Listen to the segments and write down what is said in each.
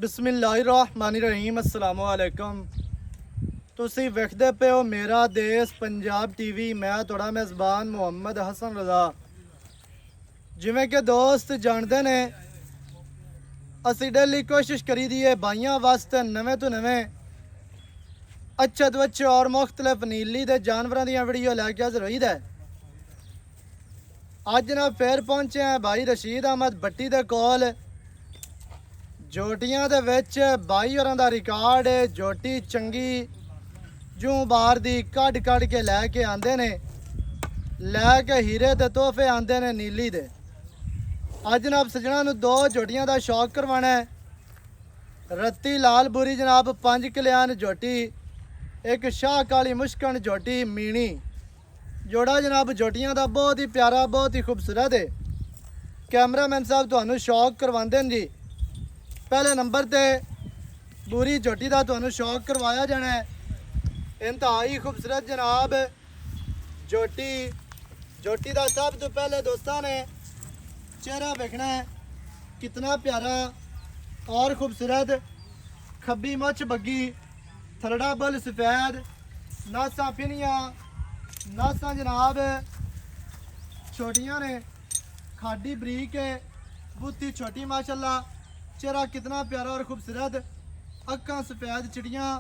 बिस्मिल्लाहिर्रहमानिर्रहीम अस्सलाम वालेकुम। ਤੁਸੀਂ ਵੇਖਦੇ ਪਏ ਹੋ ਮੇਰਾ ਦੇਸ਼ ਪੰਜਾਬ ਟੀਵੀ। ਮੈਂ ਤੁਹਾਡਾ ਮੇਜ਼ਬਾਨ ਮੁਹੰਮਦ ਹਸਨ ਰਜ਼ਾ। ਜਿਵੇਂ ਕਿ ਦੋਸਤ ਜਾਣਦੇ ਨੇ, ਅਸੀਂ ਡੇਲੀ ਕੋਸ਼ਿਸ਼ ਕਰੀਦੀ ਹੈ ਭਾਈਆਂ ਵਾਸਤੇ ਨਵੇਂ ਤੋਂ ਨਵੇਂ ਅੱਛੇ ਤੋਂ ਅੱਛੇ और मुख्तलिफ नीली ਦੇ ਜਾਨਵਰਾਂ ਦੀਆਂ ਵੀਡੀਓ ਲੈ ਕੇ ਹਾਜ਼ਰ ਹੋਈਦਾ। ਅੱਜ ਨਾ ਫੇਰ ਪਹੁੰਚੇ ਆ ਭਾਈ ਰਸ਼ੀਦ ਅਹਿਮਦ ਭੱਟੀ ਦੇ ਕੋਲ। ਜੋਟੀਆਂ ਦੇ ਵਿੱਚ ਬਾਈ ਹੋਰਾਂ ਦਾ ਰਿਕਾਰਡ ਹੈ। ਜੋਟੀ ਚੰਗੀ ਜੂੰ ਬਾਹਰ ਦੀ ਕੱਢ ਕੇ ਲੈ ਕੇ ਆਂਦੇ ਨੇ, ਲੈ ਕੇ ਹੀਰੇ ਦੇ ਤੋਹਫੇ ਆਂਦੇ ਨੇ ਨੀਲੀ ਦੇ। ਅੱਜ ਜਨਾਬ ਸਜਣਾ ਨੂੰ ਦੋ ਜੋਟੀਆਂ ਦਾ ਸ਼ੌਕ ਕਰਵਾਣਾ ਹੈ। ਰੱਤੀ ਲਾਲ ਬੁਰੀ ਜਨਾਬ 5 ਕਿਲਿਆਨ ਜੋਟੀ, ਇੱਕ ਸ਼ਾਹ ਕਾਲੀ ਮੁਸ਼ਕਣ ਜੋਟੀ ਮੀਣੀ ਜੋੜਾ ਜਨਾਬ ਜੋਟੀਆਂ ਦਾ ਬਹੁਤ ਹੀ ਪਿਆਰਾ, ਬਹੁਤ ਹੀ ਖੂਬਸੂਰਤ ਹੈ। ਕੈਮਰਾਮੈਨ ਸਾਹਿਬ ਤੁਹਾਨੂੰ ਸ਼ੌਕ ਕਰਵਾਉਂਦੇ ਨੇ ਜੀ। ਪਹਿਲੇ ਨੰਬਰ ਤੇ ਬੂਰੀ ਜੋਟੀ ਦਾ ਤੁਹਾਨੂੰ ਸ਼ੌਕ ਕਰਵਾਇਆ ਜਾਣਾ ਹੈ। इंतहाई खूबसूरत जनाब जोटी का सब तो पहले दोस्तों ने चेहरा देखना है, कितना प्यारा और खूबसूरत। खब्बी मुछ बग्गी, थरड़ा बल सफ़ेद, नासा फिनिया नासा जनाब छोटियां ने, खाडी बरीक है, बुत्ती छोटी माशाल्लाह। चेहरा कितना प्यारा और खूबसूरत, अक्खां सफ़ेद चिड़ियाँ,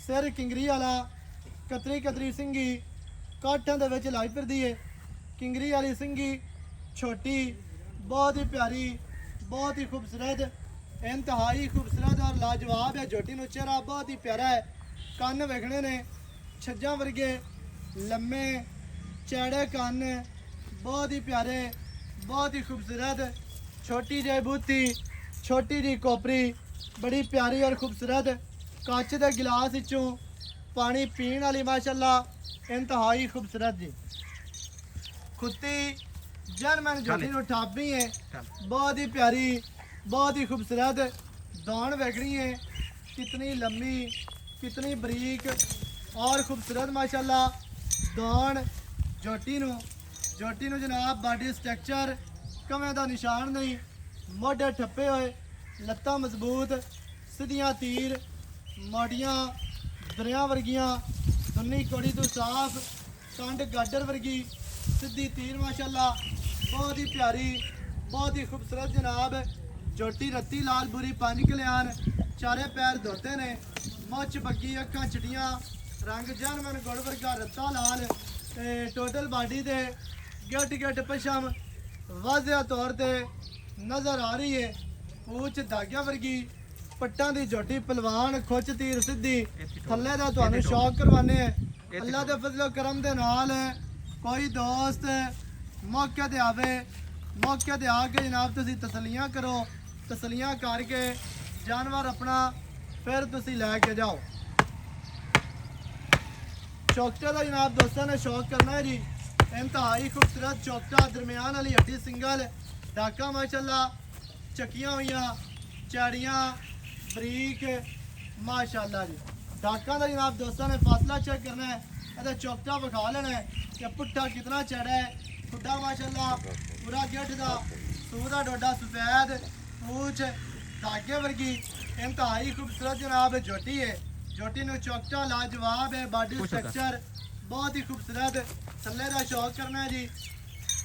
सिर किंगरी वाला, कतरी सिंगी काठों के विच लाई फिरदी है। किंगरी वाली सिंगी छोटी, बहुत ही प्यारी, बहुत ही खूबसूरत, इंतहाई खूबसूरत और लाजवाब है। जोटी नूं चेहरा बहुत ही प्यारा है। कन्न वेखने ने छज्जा वर्गे लम्मे चैड़े कन्न, बहुत ही प्यारे, बहुत ही खूबसूरत। छोटी जी बूथी, छोटी जी कोपरी, बड़ी प्यारी और खूबसूरत। कच के गिलास विचों पानी पीने वाली माशाल्लाह इंतहाई खूबसूरत जी। खुत्ती जर्मन जोटी ठापी है, बहुत ही प्यारी, बहुत ही खूबसूरत। दान वेखनी है कितनी लंबी, कितनी बरीक और खूबसूरत माशाल्लाह। दान जोटी नूं जनाब बॉडी स्ट्रक्चर कमें का निशान नहीं, मोढे ठप्पे हुए, लत्तां मजबूत, सीधियां तीर, माड़ियाँ दरिया वर्गियाँ, सुन्नी कोड़ी तो साफ, कंड गाडर वर्गी, सीधी तीर माशाल्लाह, बहुत ही प्यारी, बहुत ही खूबसूरत जनाब। जोटी रत्ती लाल बुरी 5 किलियान, चारे पैर धोते ने, मुछ बग्गी, अखां चिटियां, रंग जर्मन गुड़ वर्गा रत्ता लाल, टोटल बॉडी दे गिट पछम वाजिया तौर पर नज़र आ रही है। पूछ धागिया वर्गी, पट्टां दी जोटी पलवान, खुच तीर सीधी, थल्ले दा तुहानू शौक करवाने। अल्लाह दे फजलो करम दे नाल कोई दोस्त मौके ते आवे, मौके ते आके जनाब तुसी तसलियां करो, तसलियां करके जानवर अपना फिर तुसी लैके जाओ। चौकटे का जनाब दोस्तों ने शौक करना है जी। इंतहाई खूबसूरत चौकटा, दरम्यान वाली हड्डी सिंगल, डाका माशाल्लाह, चक्कियां हुई, चाड़ियाँ बरीक माशाल्लाह जी। डाका का जनाब दोस्तों ने फासला चेक करना है, ये चौकटा विखा लेना है कि पुट्ठा कितना चढ़ा है। खुड्डा माशाल्लाह पूरा गिट का, सूह का डोडा सफेद, पूछ धागे वर्गी, इंतहाई खूबसूरत जनाब जोटी है। जोटी नूं चौकटा लाजवाब है, बॉडी स्ट्रक्चर बहुत ही खूबसूरत। थल्ले का शौक करना है जी।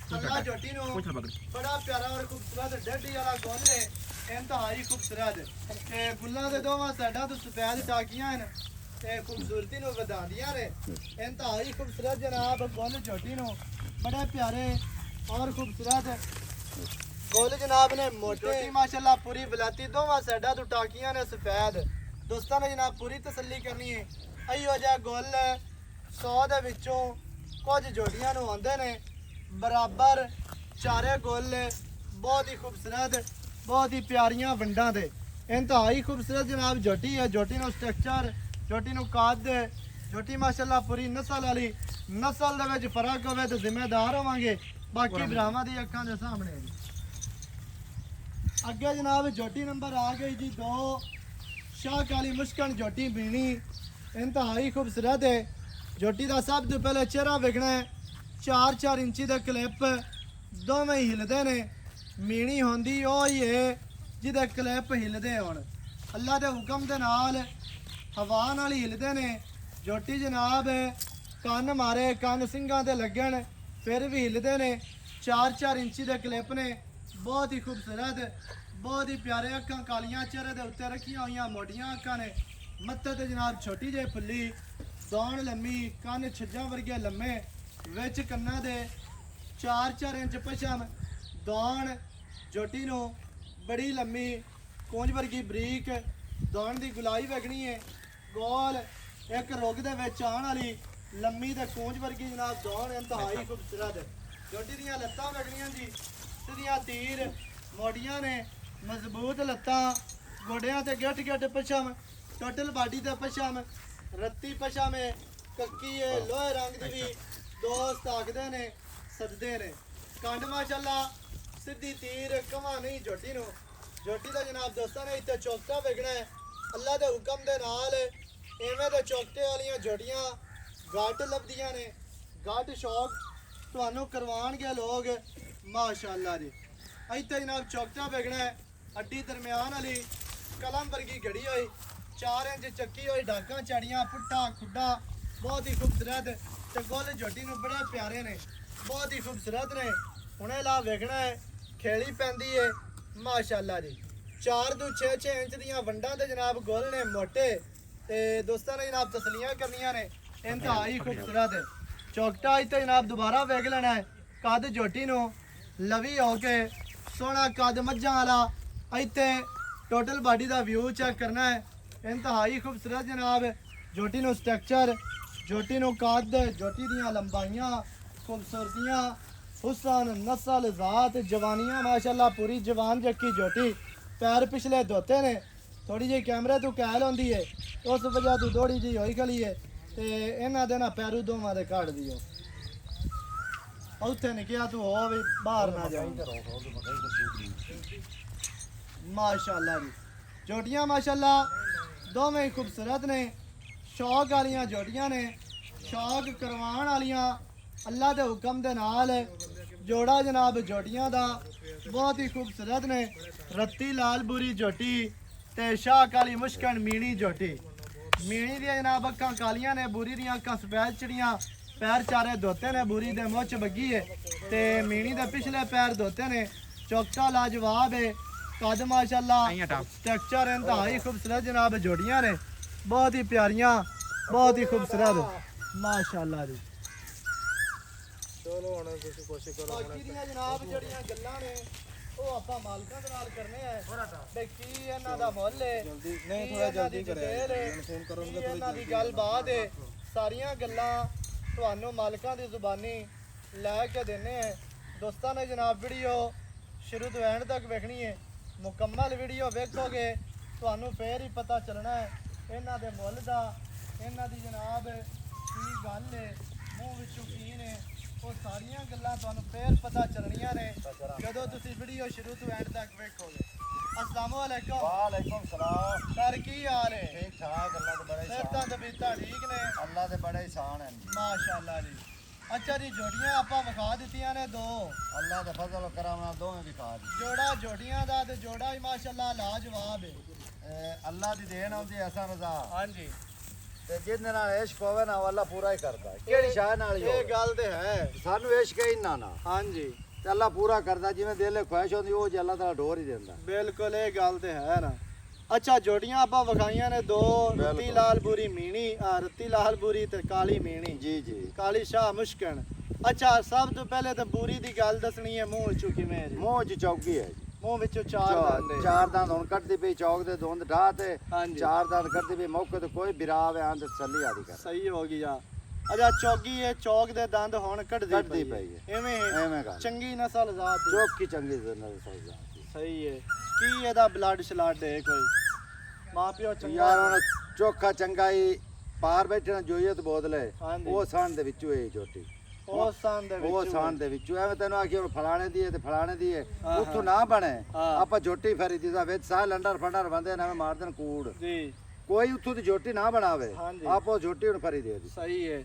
थल्ला जोटी नूं बड़ा प्यारा और खूबसूरत डेडी वाला गोल है, इंतहाई खूबसूरत। फुल्लां दे दोवां साइडां तो सफेद टाकियां हैं, खूबसूरती नूं वधांदियां ने। इंतहाई खूबसूरत जनाब गोल जोटी नूं बड़े प्यारे और खूबसूरत गोल जनाब ने। मोटी माशाल्लाह पूरी वलाती, दोवां साइडां तो टाकियां ने सफेद। दोस्तां ने जनाब पूरी तसल्ली करनी है। इहो जिहा गोल 100 दे विचों कुछ जोड़ियां नूं आंदे ने, बराबर चारे गोल बहुत ही खूबसूरत, बहुत ही प्यारियां वंडां दे। इंतहाई खूबसूरत जनाब जोटी है। जोटी नूं स्ट्रक्चर, जोटी नूं कद, जोटी माशाल्लाह पूरी नस्ल वाली। नस्ल दे विच फर्क होवे तो जिम्मेदार होवांगे, बाकी भरावां दी अखां दे सामने जी। अगे जनाब जोटी नंबर आ गई जी 2, शाह काली मुश्कन जोटी बीनी, इंतहाई खूबसूरत है। जोटी का सब तो पहले चेहरा वेखना है। 4-4 इंची के क्लिप दोवें हिलते ने। मीणी होंदी ओ ही है जिहदे क्लिप हिलदे होण। ਅੱਲਾ ਦੇ ਹੁਕਮ ਦੇ ਨਾਲ ਹਵਾ ਨਾਲ ਹਿਲਦੇ ਨੇ। ਜੋਟੀ ਜਨਾਬ ਕੰਨ ਮਾਰੇ, ਕੰਨ ਸਿੰਘਾਂ ਤੇ ਲੱਗਣ ਫਿਰ ਵੀ ਹਿਲਦੇ ਨੇ। 4-4 ਇੰਚੀ ਦੇ ਕਲਿੱਪ ਨੇ, ਬਹੁਤ ਹੀ ਖੂਬਸੂਰਤ, ਬਹੁਤ ਹੀ ਪਿਆਰੇ। ਅੱਖਾਂ ਕਾਲੀਆਂ, ਚਿਹਰੇ ਦੇ ਉੱਤੇ ਰੱਖੀਆਂ ਹੋਈਆਂ ਮੋਟੀਆਂ ਅੱਖਾਂ ਨੇ। ਮੱਥੇ ਤੇ ਜਨਾਬ ਛੋਟੀ ਜਿਹੀ ਫੁੱਲੀ, ਦੌਣ ਲੰਮੀ, ਕੰਨ ਛੱਜਾਂ ਵਰਗੇ ਲੰਮੇ, ਵਿੱਚ ਕੰਨਾਂ ਦੇ 4-4 ਇੰਚ ਪਛਮ, ਦੌਣ ਜੋਟੀ ਨੂੰ ਬੜੀ ਲੰਮੀ, ਕੂੰਜ ਵਰਗੀ ਬਰੀਕ, ਦੌਣ ਦੀ ਗੁਲਾਈ ਵਗਣੀ ਹੈ, ਗੋਲ ਇੱਕ ਰੁੱਗ ਦੇ ਵਿੱਚ ਆਉਣ ਵਾਲੀ ਲੰਮੀ ਤੇ ਕੂੰਜ ਵਰਗੀ ਜਨਾਬ ਦੌਣ ਇੰਤਹਾਈ ਖੂਬਸੂਰਤ। ਜੋਟੀ ਦੀਆਂ ਲੱਤਾਂ ਵਗਣੀਆਂ ਜੀ ਸਿੱਧੀਆਂ ਤੀਰ, ਮੋਟੀਆਂ ਨੇ, ਮਜ਼ਬੂਤ ਲੱਤਾਂ, ਗੋਡਿਆਂ ਤੇ ਗਿੱਠ ਗਿੱਠ ਪਛਮ, ਟੋਟਲ ਬਾਡੀ ਤੇ ਪਛਮ, ਰੱਤੀ ਪਛਮ ਹੈ, ਕੱਕੀ ਹੈ, ਲੋਹੇ ਰੰਗ ਦੀ ਵੀ ਦੋਸਤ ਆਖਦੇ ਨੇ, ਸਜਦੇ ਨੇ। ਕੰਡ ਮਾਸ਼ਾਅੱਲਾ ਸਿੱਧੀ ਤੀਰ, ਕਮਾ ਨਹੀਂ ਜੋਟੀ ਨੂੰ। ਜੋਟੀ ਦਾ ਜਨਾਬ ਦੋਸਤਾਂ ਨੇ ਇੱਥੇ ਚੌਕਟਾ ਵੇਖਣਾ ਹੈ। ਅੱਲਾ ਦੇ ਹੁਕਮ ਦੇ ਨਾਲ ਇਵੇਂ ਦੇ ਚੌਕਟੇ ਵਾਲੀਆਂ ਜੋੜੀਆਂ ਗੱਡ ਲੱਭਦੀਆਂ ਨੇ। ਗੱਡ ਸ਼ੌਕ ਤੁਹਾਨੂੰ ਕਰਵਾਉਣਗੇ ਲੋਕ ਮਾਸ਼ਾਅੱਲਾ ਜੀ। ਇੱਥੇ ਜਨਾਬ ਚੌਕਟਾ ਵੇਖਣਾ ਹੈ, ਅੱਡੀ ਦਰਮਿਆਨ ਵਾਲੀ, ਕਲਮ ਵਰਗੀ ਘੜੀ ਹੋਈ, 4 ਇੰਚ ਚੱਕੀ ਹੋਈ, ਡਾਕਾਂ ਚਾੜੀਆਂ, ਪੁੱਠਾ ਖੁੱਡਾ, ਬਹੁਤ ਹੀ ਖੂਬਸੂਰਤ ਤੇ ਗੁੱਲ ਜੋਟੀ ਨੂੰ ਬੜੇ ਪਿਆਰੇ ਨੇ, ਬਹੁਤ ਹੀ ਖੂਬਸੂਰਤ ਨੇ। ਹੁਣੇ ਲਾ ਵੇਖਣਾ ਹੈ, ਖੇਲੀ ਪੈਂਦੀ ਹੈ ਮਾਸ਼ਾਅੱਲਾ ਜੀ। 4 ਤੋਂ 6 ਇੰਚ ਦੀਆਂ ਵੰਡਾਂ ਤੇ ਜਨਾਬ ਗੁੱਲ ਨੇ ਮੋਟੇ ਤੇ ਦੋਸਤਾਂ ਨੇ ਜਨਾਬ ਤਸਲੀਆਂ ਕਰਨੀਆਂ ਨੇ, ਇੰਤਹਾਈ ਖੂਬਸੂਰਤ ਹੈ। ਚੌਕਟਾ ਇੱਥੇ ਜਨਾਬ ਦੁਬਾਰਾ ਵੇਖ ਲੈਣਾ ਹੈ। ਕੱਦ ਜੋਟੀ ਨੂੰ ਲਵੀ ਹੋ ਕੇ ਸੋਹਣਾ ਕੱਦ ਮੱਝਾਂ ਵਾਲਾ। ਇੱਥੇ ਟੋਟਲ ਬਾਡੀ ਦਾ ਵਿਊ ਚੈੱਕ ਕਰਨਾ ਹੈ, ਇੰਤਹਾਈ ਖੂਬਸੂਰਤ ਜਨਾਬ। ਜੋਟੀ ਨੂੰ ਸਟਰਕਚਰ, ਜੋਟੀ ਨੂੰ ਕੱਦ, ਜੋਟੀ ਦੀਆਂ ਲੰਬਾਈਆਂ, ਖੂਬਸੂਰਤੀਆਂ, ਹੁਸਨ, ਨਸਲ, ਜ਼ਾਤ, ਜਵਾਨੀਆਂ ਮਾਸ਼ਾਅੱਲਾ ਪੂਰੀ ਜਵਾਨ ਜੱਕੀ ਜੋਟੀ। ਪੈਰ ਪਿਛਲੇ ਧੋਤੇ ਨੇ, ਥੋੜੀ ਜਿਹੀ ਕੈਮਰੇ ਤੋਂ ਕੈਲ ਹੁੰਦੀ ਹੈ, ਉਸ ਵਜ੍ਹਾ ਤੋਂ ਥੋੜੀ ਜਿਹੀ ਹੋਈ ਖਲੀ ਹੈ ਤੇ ਇਹਨਾਂ ਦੇ ਨਾ ਪੈਰੂ ਦੋਵਾਂ ਦੇ ਕੱਢ ਦਿਓ। ਉੱਥੇ ਨਿਕਿਆ ਤੂੰ ਹੋ ਵੀ ਬਾਹਰ ਨਾ ਜਾਈ। ਮਾਸ਼ਾਅੱਲਾ ਜੀ ਜੋਟੀਆਂ ਮਾਸ਼ਾਅੱਲਾ ਦੋਵੇਂ ਹੀ ਖੂਬਸੂਰਤ ਨੇ, ਸ਼ੌਕ ਵਾਲੀਆਂ ਜੋਟੀਆਂ ਨੇ, ਸ਼ੌਕ ਕਰਵਾਉਣ ਵਾਲੀਆਂ। ਅੱਲਾ ਦੇ ਹੁਕਮ ਦੇ ਨਾਲ ਜੋੜਾ ਜਨਾਬ ਜੋਟੀਆਂ ਦਾ ਬਹੁਤ ਹੀ ਖੂਬਸੂਰਤ ਨੇ। ਰੱਤੀ ਲਾਲ ਬੂਰੀ ਜੋਟੀ ਤੇ ਸ਼ਾਹ ਕਾਲੀ ਮੁਸ਼ਕਣ ਮੀਣੀ ਜੋਟੀ। ਮੀਣੀ ਦੀਆਂ ਜਨਾਬ ਅੱਖਾਂ ਕਾਲੀਆਂ ਨੇ, ਬੂਰੀ ਦੀਆਂ ਅੱਖਾਂ ਸਫੈਦ ਚੜੀਆਂ, ਪੈਰ ਚਾਰੇ ਧੋਤੇ ਨੇ, ਬੂਰੀ ਦੇ ਮੁੱਛ ਬੱਗੀ ਹੈ ਤੇ ਮੀਣੀ ਦੇ ਪਿਛਲੇ ਪੈਰ ਧੋਤੇ ਨੇ। ਚੌਕਟਾ ਲਾਜਵਾਬ ਹੈ, ਕੱਦ ਮਾਸ਼ਾਅੱਲਾ, ਸਟਰਕਚਰ ਇੰਤਹਾਈ ਖੂਬਸੂਰਤ ਜਨਾਬ ਜੋੜੀਆਂ ਨੇ, ਬਹੁਤ ਹੀ ਪਿਆਰੀਆਂ, ਬਹੁਤ ਹੀ ਖੂਬਸੂਰਤ ਮਾਸ਼ਾਅੱਲਾ ਜੀ। ਚਲੋ ਹੁਣ ਤੁਸੀਂ ਕੋਸ਼ਿਸ਼ ਕਰੋ। ਬਾਕੀ ਦੀਆਂ ਜਨਾਬ ਜਿਹੜੀਆਂ ਗੱਲਾਂ ਨੇ ਉਹ ਆਪਾਂ ਮਾਲਕਾਂ ਦੇ ਨਾਲ ਕਰਨੇ ਆ ਤੇ ਕੀ ਇਹਨਾਂ ਦਾ ਮੁੱਲ ਹੈ, ਨਹੀਂ ਥੋੜਾ ਜਲਦੀ ਕਰਿਆ ਫੋਨ ਕਰੋਗੇ ਕੀ ਇਹਨਾਂ ਦੀ ਗੱਲਬਾਤ ਹੈ, ਸਾਰੀਆਂ ਗੱਲਾਂ ਤੁਹਾਨੂੰ ਮਾਲਕਾਂ ਦੀ ਜ਼ੁਬਾਨੀ ਲੈ ਕੇ ਦੇਣੇ ਆ। ਦੋਸਤਾਂ ਨੇ ਜਨਾਬ ਵੀਡੀਓ ਸ਼ੁਰੂ ਤੋਂ ਐਂਡ ਤੱਕ ਵੇਖਣੀ ਹੈ, ਮੁਕੰਮਲ ਵੀਡੀਓ ਵੇਖੋਗੇ ਤੁਹਾਨੂੰ ਫੇਰ ਹੀ ਪਤਾ ਚੱਲਣਾ ਹੈ ਇਹਨਾਂ ਦੇ ਮੁੱਲ ਦਾ, ਇਹਨਾਂ ਦੀ ਜਨਾਬ ਕੀ ਗੱਲ ਹੈ, ਮੂੰਹ ਵਿੱਚੋਂ ਕੀ ਨੇ, ਉਹ ਸਾਰੀਆਂ ਗੱਲਾਂ ਤੁਹਾਨੂੰ ਫੇਰ ਪਤਾ ਚੱਲਣੀਆਂ ਨੇ ਜਦੋਂ ਤੁਸੀਂ ਵੀਡੀਓ ਸ਼ੁਰੂ ਤੋਂ ਐਂਡ ਤੱਕ ਵੇਖੋਗੇ। अस्सलामु अलैकुम। वालेकुम सलाम। सर की हाल है? ठीक ठाक, अल्लाह दे बड़े सेहतां तबीयतां ठीक ने? अल्लाह दे बड़े एहसान हैं। माशाअल्लाह जी। अच्छा जी जोड़ियां आपां विखा दित्तियां ने दो। अल्लाह दे फजल करम नाल दोवें विखा दी। जोड़ा जोड़ियां दा ते जोड़ा ही माशाअल्लाह लाजवाब है। अल्लाह दी देन आउंदी असां रज़ा। हां जी। ते जिंदे नाल इश्क होवे ना अल्लाह पूरा ही करदा है। केड़ी शाह नाल ही ये गल ते है। सानू इश्क ही ना ना। हां जी। ते अल्लाह पूरा करदा, जिवें दिल ख्वाहिश होंदी ओ जे अल्लाह ताला ढोर ही देंदा। बिल्कुल ये गल ते है ना। अच्छा जोड़ियां आपां विखाइयां ने दो, रत्ती लाल बुरी मीणी, रत्ती लाल बुरी ते काली मीणी। जी जी। काली शाह मुश्कन। अच्छा सब तो पहले तो बुरी दी गल दसनी है, मुंह विचों किवें जी? मूंह च चौकी है जी। मुंह विचों चार दंद है। चार दंद हुण कटदी पई, चौक दे धुंद ढाह ते हाँ जी। चार दंद कटदी पई, मौके ते कोई बिराव है आंद तसल्ली आदी कर। सही हो गया। अच्छा चौकी है, चौक दे दंद हुण कटदी पई है। एवें है। एवें गल। चंगी नस्ल ज़ात दी। चौकी चंगी नस्ल ज़ात। सही है। की एदा ब्लड शलड है कोई? मां प्यो चंगा यार हुण चोखा चंगा ही पार बैठे ना जोईयत बोतले हाँ जी। ਉਹ ਸਾਨ ਦੇ ਵਿੱਚੋਂ ਇਹ ਛੋਟੀ ਉਹ ਸਾਨ ਦੇ ਉਹ ਵਿੱਚ ਸਾਨ ਦੇ ਵਿੱਚੋਂ ਐਵੇਂ ਤੈਨੂੰ ਆਖੀ ਹੁਣ ਫਲਾਣੇ ਦੀ ਹੈ ਤੇ ਫਲਾਣੇ ਦੀ ਹੈ ਹਾਂ, ਉੱਥੋਂ ਨਾ ਬਣੇ ਹਾਂ। ਆਪਾਂ ਜੋਟੀ ਫਰੀ ਦੀ ਦਾ ਵਿੱਚ ਸਾਹ ਲੰਡਰ ਫੰਡਰ ਬੰਦੇ ਨਾ ਮਾਰ ਦੇਣ ਕੂੜ जी ਕੋਈ ਉੱਥੋਂ ਦੀ ਜੋਟੀ ਨਾ ਬਣਾਵੇ ਹਾਂ ਜੀ। ਆਪੋ ਜੋਟੀ ਹੁਣ ਫਰੀ ਦੇ ਦੀ। सही है।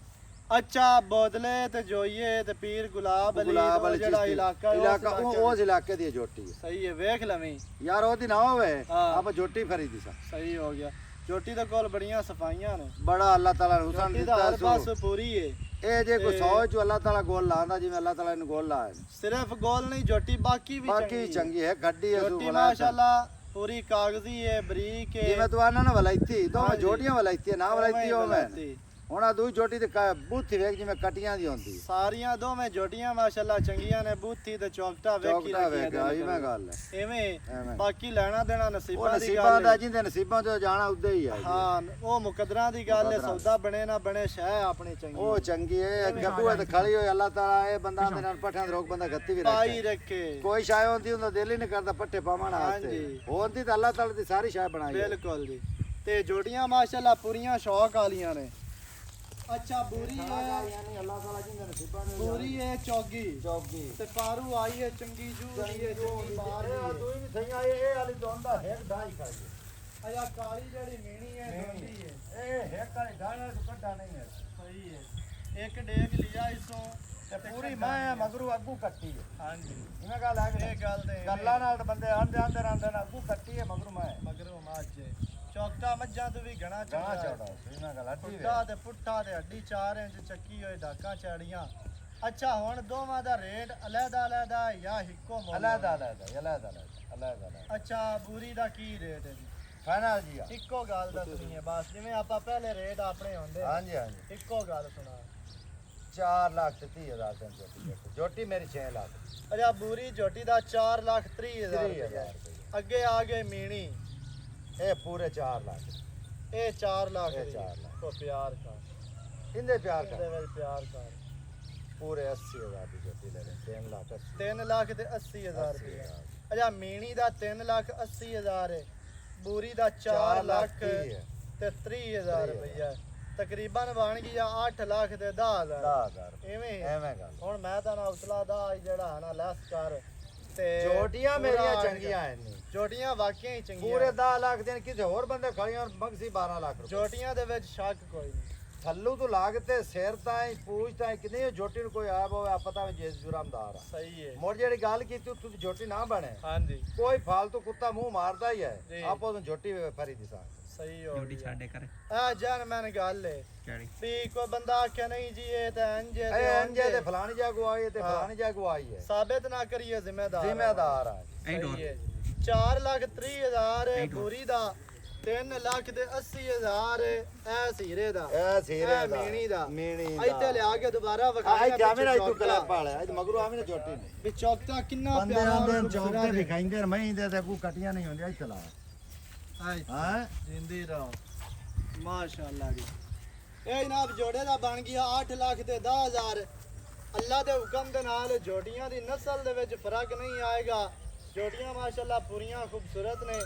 ਅੱਛਾ ਬੋਦਲੇ ਤੇ ਜੋਈਏ ਤੇ ਪੀਰ ਗੁਲਾਬ ਅਲੀ ਗੁਲਾਬ ਉਹ ਵਾਲੀ ਜਿਹੜਾ ਇਲਾਕਾ ਉਸ ਇਲਾਕੇ ਦੀ ਜੋਟੀ ਹੈ ਸਹੀ ਹੈ ਵੇਖ ਲਵੀਂ ਯਾਰ ਉਹਦੀ ਨਾ ਹੋਵੇ ਹਾਂ। ਆਪਾਂ ਜੋਟੀ ਖਰੀਦੀ ਸਾਂ ਸਹੀ ਹੋ ਗਿਆ ਜੋਟੀ ਦੇ ਕੋਲ ਬੜੀਆਂ ਸਫਾਈਆਂ ਨੇ ਬੜਾ ਅੱਲਾਹ ਤਾਲਾ ਨੇ ਹੁਸਨ ਜੋਟੀ ਦਾ ਦਿੱਤਾ ਹਰ ਪਾਸੋਂ ਪੂਰੀ ਏ ਇਹ ਜੇ ਕੋਈ 100 ਚ ਅੱਲਾਹ ਤਾਲਾ ਗੋਲ ਲਾਉਂਦਾ ਜਿਵੇਂ ਅੱਲਾਹ ਤਾਲਾ ਨੇ ਗੋਲ ਲਾਇਆ ਸਿਰਫ ਗੋਲ ਨਹੀਂ ਜੋਟੀ ਬਾਕੀ ਵੀ ਬਾਕੀ ਚੰਗੀ ਹੈ ਗੱਡੀ ਹੈ ਜੋਟੀ ਮਾਸ਼ਾਅੱਲਾ ਪੂਰੀ ਕਾਗਜ਼ੀ ਹੈ ਬਰੀਕ ਹੈ ਜਿਵੇਂ ਤੂੰ ਆਨਾ ਨਾ ਵਲਾਇਤੀ ਦੋਵੇਂ ਹਾਂਜੀ। ਜੋਟੀਆਂ ਵਲਾਇਤੀ ਨਾ ਵਲਾਇਤੀ ਹੋਵੇ ਵਲਾਇਤੀ। ਹੁਣ ਆ ਦੂਜੀ ਜੋਟੀ ਤੇ ਬੂਥੀ ਵੇਖ ਜਿਵੇਂ ਕਟੀਆਂ ਦੀ ਹੁੰਦੀ ਸਾਰੀਆਂ ਦੋਵੇਂ ਜੋਟੀਆਂ ਮਾਸ਼ਾਅੱਲਾ ਚੰਗੀਆਂ ਨੇ ਬੂਥੀ ਤੇ ਚੌਕਟਾ ਵੇਖੀ ਚੌਕਟਾ ਵੇਖ ਆਈ ਮੈਂ ਗੱਲ ਹੈ ਐਵੇਂ ਐਵੇਂ। ਬਾਕੀ ਲੈਣਾ ਦੇਣਾ ਉਹ ਨਸੀਬਾਂ ਦੀ ਨਸੀਬਾਂ ਗੱਲ ਦਾ ਹੈ ਜਿੰਦੇ ਨਸੀਬਾਂ ਤੋਂ ਜਾਣਾ ਉੱਦੇ ਹੀ ਆ ਜੀ। ਹਾਂ ਉਹ ਮੁਕੱਦਰਾਂ ਦੀ ਗੱਲ ਹੈ ਮੁਕੱਦਰਾਂ। ਸੌਦਾ ਬਣੇ ਨਾ ਬਣੇ ਸ਼ੈ ਆਪਣੀ ਚੰਗੀ ਉਹ ਚੰਗੀ ਹੈ ਗੱਬੂ ਹੈ ਤੇ ਖੜੀ ਹੋਈ ਅੱਲਾਹ ਤਾਲਾ ਇਹ ਬੰਦਾ ਦੇ ਨਾਲ ਪੱਠਿਆਂ ਦੇ ਰੋਕ ਬੰਦਾ ਗੱਤੀ ਵੀ ਪਾਈ ਰੱਖੇ ਰੱਖੇ ਕੋਈ ਸ਼ਾਇ ਹੁੰਦੀ ਹੁੰਦਾ ਦਿਲ ਹੀ ਨਹੀਂ ਕਰਦਾ ਪੱਠੇ ਪਾਵਣ ਵਾਸਤੇ ਹਾਂਜੀ। ਹੁੰਦੀ ਤਾਂ ਅੱਲਾਹ ਤਾਲਾ ਦੀ ਸਾਰੀ ਸ਼ਾਇ ਬਣਾਈ ਹੈ ਬਿਲਕੁਲ ਜੀ ਤੇ ਜੋੜੀਆਂ ਮਾਸ਼ਾਅੱਲਾ ਪੂਰੀਆਂ ਸ਼ੌਕ ਵਾਲੀਆਂ ਨੇ ਅੱਛਾ ਬੂਰੀ ਹੈ ਯਾਨੀ ਅੱਲਾਹ ਤਾਲਾ ਜਿੰਦੇ ਨਸੀਬਾਂ ਨੂੰ ਪੂਰੀ ਹੈ ਚੌਗੀ ਚੌਕੀ ਤੇ ਪਾਰੂ ਆਈ ਹੈ ਚੰਗੀ ਜੂੜੀ ਹੈ ਚੰਗੀ ਬਾਰ ਇਹ ਤੂੰ ਵੀ ਸਹੀ ਆਏ ਇਹ ਵਾਲੀ ਦੋਂਦਾ ਹੈ ਢਾਈ ਖਾਈ ਅਜਾ ਕਾਲੀ ਜਿਹੜੀ ਮੀਣੀ ਹੈ ਦੋਂਦੀ ਹੈ ਇਹ ਹੈ ਕਾਲੇ ਢਾਣਾ ਤੋਂ ਕੱਟਾ ਨਹੀਂ ਹੈ ਸਹੀ ਹੈ ਇੱਕ ਡੇਗ ਲਿਆ ਇਸੋਂ ਤੇ ਪੂਰੀ ਮੈਂ ਮਗਰੂ ਅੱਗੂ ਕੱਟੀ ਹੈ ਹਾਂਜੀ ਇਵੇਂ ਗੱਲ ਹੈ ਇਹ ਗੱਲ ਤੇ ਗੱਲਾਂ ਨਾਲ ਤਾਂ ਬੰਦੇ ਆਂਦੇ ਆਂਦੇ ਰਹਿੰਦੇ ਨੇ ਅੱਗੂ ਕੱਟੀ ਹੈ ਮਗਰੂ ਮੈਂ ਮਗਰੋਂ ਮਾਝੇ ਚੌਕਟਾ ਮੱਝਾਂ ਤੋਂ ਵੀ ਘਣਾ ਗਾਂ ਚੌੜਾ ਚੌੜਾ ਇਵੇਂ ਗੱਲ ਅੱਡੀ ਪੁੱਟਾ ਤੇ ਪੁੱਟਾ ਤੇ ਹੱਡੀ 4 ਇੰਚ ਚੱਕੀ ਹੋਏ ਡਾਕਾਂ ਚਾੜੀਆਂ ਅੱਛਾ ਹੁਣ ਦੋਵਾਂ ਦਾ ਰੇਟ ਅਲੱਗ-ਅਲੱਗ ਜਾਂ ਇੱਕੋ ਮੁੱਲ ਅਲੱਗ ਅੱਛਾ ਬੂਰੀ ਦਾ ਕੀ ਰੇਟ ਹੈ ਜੀ ਫਾਈਨਲ ਜੀ ਆ। ਇੱਕੋ ਗੱਲ ਦੱਸਣੀ ਹੈ ਬਸ ਜਿਵੇਂ ਆਪਾਂ ਪਹਿਲੇ ਰੇਟ ਆਪਣੇ ਹੁੰਦੇ ਹਾਂਜੀ ਹਾਂਜੀ ਇੱਕੋ ਗੱਲ ਸੁਣਾ 4,30,000 ਦੀ ਜੋਟੀ ਜੋਟੀ ਮੇਰੀ 6 ਲੱਖ ਅੱਛਾ ਬੂਰੀ ਝੋਟੀ ਦਾ 4,30,000 30,000 ਅੱਗੇ ਆ ਗਏ ਮੀਣੀ ਇਹ ਪੂਰੇ 4 ਲੱਖ ਇਹ 4 ਲੱਖ ਇਹ ਦੀ 4 ਲੱਖ। ਕੋ ਪਿਆਰ ਕਰ ਇੰਦੇ ਪਿਆਰ ਇਹਦੇ ਕਰ ਵਿੱਚ ਪਿਆਰ ਕਰ ਪੂਰੇ 80,000 ਦੀ ਜੋਟੀ ਲੈ ਲੈ 3 ਲੱਖ 3 ਲੱਖ ਤੇ 80,000 ਰੁਪਏ ਅੱਛਾ ਮੀਣੀ ਦਾ 3 ਲੱਖ 80,000 ਹੈ ਬੂਰੀ ਦਾ 4 ਲੱਖ ਤੇ 30,000 ਰੁਪਏ ਤਕਰੀਬਨ ਬਣ ਗਿਆ 8 ਲੱਖ ਤੇ 10,000 10,000 ਐਵੇਂ ਐਵੇਂ ਗੱਲ ਹੁਣ ਮੈਂ ਤਾਂ ਨਾ ਉਸਲਾ ਦਾ ਜਿਹੜਾ ਹੈ ਨਾ ਲੈਸ ਕਰ ਤੇ ਜੋਟੀਆਂ ਮੇਰੀਆਂ ਪੂਰਾ ਚੰਗੀਆਂ ਐ ਨਹੀਂ ਜੋਟੀਆਂ ਵਾਕਿਆ ਹੀ ਚੰਗੀਆਂ ਪੂਰੇ 10 ਲੱਖ ਦੇ ਕਿਸੇ ਹੋਰ ਬੰਦੇ ਖੜੀਆਂ ਮਗਸੀ 12 ਲੱਖ ਰੁਪਏ ਜੋਟੀਆਂ ਦੇ ਵਿੱਚ ਸ਼ੱਕ ਕੋਈ ਨਹੀਂ ਥੱਲੂ ਤੋਂ ਲਾਗ ਤੇ ਸਿਰ ਤਾਈਂ ਪੂਛ ਤਾਈਂ ਕਿੰਨੀ ਜੋਟੀ ਨੂੰ ਕੋਈ ਆਇਬ ਹੋਵੇ ਆ ਪਤਾ ਵੀ ਜੇ ਜੁਰਮਦਾਰ ਆ ਸਹੀ ਹੈ ਮੋੜ ਜਿਹੜੀ ਗੱਲ ਕੀਤੀ ਉੱਥੋਂ ਦੀ ਜੋਟੀ ਨਾ ਬਣੇ ਹਾਂਜੀ ਕੋਈ ਫਾਲਤੂ ਕੁੱਤਾ ਮੂੰਹ ਮਾਰਦਾ ਹੀ ਜੀ। ਹੈ ਆਪੋ ਨੂੰ ਜੋਟੀ ਫਰੀ ਦਿਸਾਂ ਸਹੀ ਹੋ ਜੋਟੀ ਗਿਆ ਛਾੜੇ ਕਰ ਆ ਜਾਨ ਮੈਂ ਗੱਲ ਹੈ ਕਿਹੜੀ ਵੀ ਕੋਈ ਬੰਦਾ ਆਖਿਆ ਨਹੀਂ ਜੀ ਇਹ ਤਾਂ ਇੰਜ ਹੈ ਇਹ ਤੇ ਅੰਜੇ ਤੇ ਫਲਾਣੀ ਜਾਗੋ ਆਈ ਤੇ ਹਾਂ। ਫਲਾਣੀ ਜਾਗੋ ਆਈ ਹੈ ਸਾਬਿਤ ਨਾ ਕਰੀਏ ਜ਼ਿੰਮੇਦਾਰ ਜ਼ਿੰਮੇਦਾਰ ਆ ਐਂ ਡੋਰ ਸਹੀ ਹੈ 4,30,000 ਨਹੀਂ ਡੋਰ। ਬੂਰੀ ਦਾ 3 ਲੱਖ ਤੇ 80,000 ਐ ਸੀਰੇ ਦਾ ਇਹ ਸੀਰੇ ਇਹ ਦਾ ਮੀਣੀ ਦਾ ਮੀਣੀ ਇੱਥੇ ਲਿਆ ਕੇ ਦੁਬਾਰਾ ਆਈ ਵਿਖਾਇਆ ਜਾਵੇਂ ਨਾ ਤੂੰ ਕਲਰ ਪਾ ਲਿਆ ਇਹ ਮਗਰੂ ਆਵੇਂ ਨਾ ਜੋਟੀ ਨੇ ਵੀ ਚੌਕਤਾ ਕਿੰਨਾ ਬੰਦੇ ਪਿਆਰਾ ਆਂਦੇ ਔਰ ਚੌਕ ਖੂਬਸੂਰਤ ਤੇ ਹੈ। ਵਿਖਾਈਂਦੇ ਮੈਂ ਦੇ ਤੇ ਕੋ ਕਟੀਆਂ ਨਹੀਂ ਹੁੰਦੀਆਂ ਇੱਥੇ ਲਾ ਹਾਏ ਹਾਂ ਜਿੰਦੀ ਰਹੋ ਮਾਸ਼ਾਅੱਲਾ ਜੀ ਇਹ ਜਨਾਬ ਜੋੜੇ ਦਾ ਬਣ ਗਿਆ 8 ਲੱਖ ਤੇ 10,000 ਅੱਲਾ ਦੇ ਹੁਕਮ ਦੇ ਨਾਲ ਜੋੜੀਆਂ ਦੀ ਨਸਲ ਦੇ ਵਿੱਚ ਫਰਕ ਨਹੀਂ ਆਏਗਾ ਜੋੜੀਆਂ ਮਾਸ਼ਾਅੱਲਾ ਪੂਰੀਆਂ ਖੂਬਸੂਰਤ ਨੇ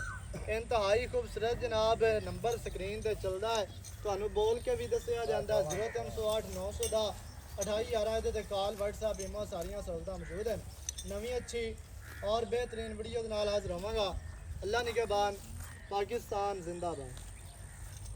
ਇੰਤਹਾਈ ਖੂਬਸੂਰਤ ਜਨਾਬ ਨੰਬਰ ਸਕਰੀਨ ਤੇ ਚੱਲਦਾ ਹੈ ਤੁਹਾਨੂੰ ਬੋਲ ਕੇ ਵੀ ਦੱਸਿਆ ਜਾਂਦਾ 0308 900 ਦਾ 2811 ਇਹਦੇ ਤੇ ਕਾਲ WhatsApp ਈਮੋ ਸਾਰੀਆਂ ਸਹੂਲਤਾਂ ਮੌਜੂਦ ਹਨ ਨਵੀਂ ਅੱਛੀ ਔਰ ਬਿਹਤਰੀਨ ਵੀਡੀਓ ਦੇ ਨਾਲ ਹਾਜ਼ਰ ਹੋਵਾਂਗਾ ਅੱਲਾ ਨਿਗਹਿਬਾਨ ਪਾਕਿਸਤਾਨ ਜ਼ਿੰਦਾਬਾਦ